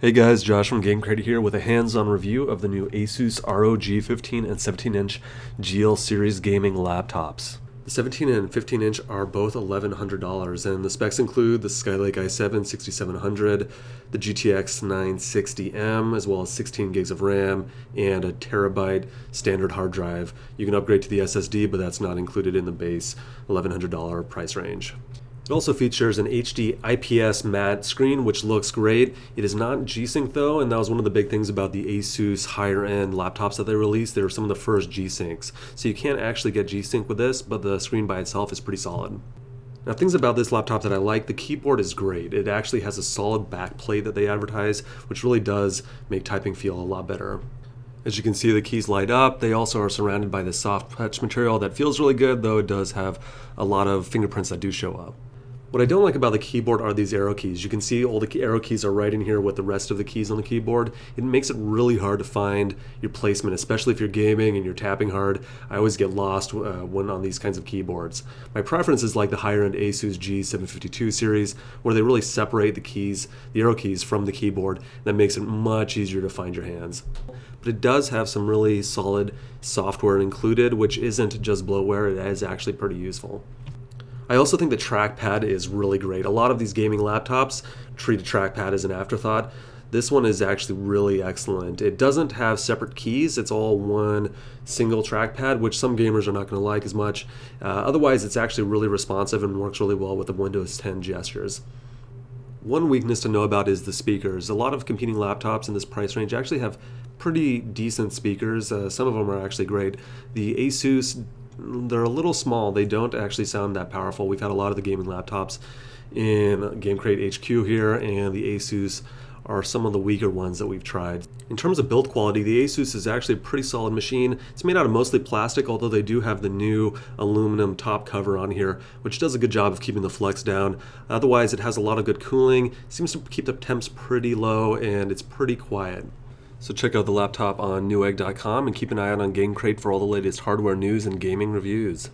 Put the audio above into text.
Hey guys, Josh from GameCrate here with a hands-on review of the new ASUS ROG 15 and 17-inch GL series gaming laptops. The 17 and 15-inch are both $1,100, and the specs include the Skylake i7 6700, the GTX 960M, as well as 16 gigs of RAM and a terabyte standard hard drive. You can upgrade to the SSD, but that's not included in the base $1,100 price range. It also features an HD IPS matte screen, which looks great. It is not G-Sync though, and that was one of the big things about the ASUS higher-end laptops that they released. They were some of the first G-Syncs. So you can't actually get G-Sync with this, but the screen by itself is pretty solid. Now, things about this laptop that I like, the keyboard is great. It actually has a solid backplate that they advertise, which really does make typing feel a lot better. As you can see, the keys light up. They also are surrounded by this soft touch material that feels really good, though it does have a lot of fingerprints that do show up. What I don't like about the keyboard are these arrow keys. You can see all the arrow keys are right in here with the rest of the keys on the keyboard. It makes it really hard to find your placement, especially if you're gaming and you're tapping hard. I always get lost when on these kinds of keyboards. My preference is like the higher-end ASUS G752 series, where they really separate the keys, the arrow keys, from the keyboard. That makes it much easier to find your hands. But it does have some really solid software included, which isn't just bloatware. It is actually pretty useful. I also think the trackpad is really great. A lot of these gaming laptops treat a trackpad as an afterthought. This one is actually really excellent. It doesn't have separate keys. It's all one single trackpad, which some gamers are not going to like as much. Otherwise, it's actually really responsive and works really well with the Windows 10 gestures. One weakness to know about is the speakers. A lot of competing laptops in this price range actually have pretty decent speakers. Some of them are actually great. The ASUS, they're a little small. They don't actually sound that powerful. We've had a lot of the gaming laptops in GameCrate HQ here, and the ASUS are some of the weaker ones that we've tried. In terms of build quality, the ASUS is actually a pretty solid machine. It's made out of mostly plastic, although they do have the new aluminum top cover on here, which does a good job of keeping the flex down. Otherwise, it has a lot of good cooling, seems to keep the temps pretty low, and it's pretty quiet. So check out the laptop on newegg.com and keep an eye out on GameCrate for all the latest hardware news and gaming reviews.